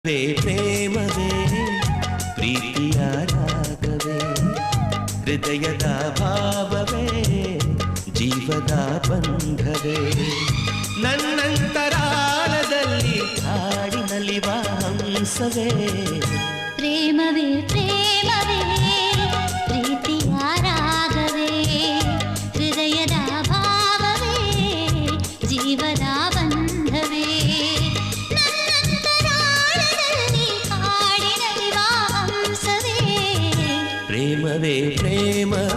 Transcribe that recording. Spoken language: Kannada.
ಪ್ರೇಮವೇ ಪ್ರೀತಿಯ ರಾಗವೇ ಹೃದಯದ ಭಾವವೇ ಜೀವದ ಬಂಧವೇ ನನ್ನಂತರಾಳದಲ್ಲಿ ಹಾಡಿನಲಿವ ಹಂಸವೇ ಪ್ರೇಮವೇ ಪ್ರೇಮವೇ ಪ್ರೀತಿಯ ರಾಗವೇ ಹೃದಯದ ಭಾವವೇ ಜೀವದ ಬಂಧವೇ ಪ್ರೇಮವೇ ಪ್ರೇಮವೇ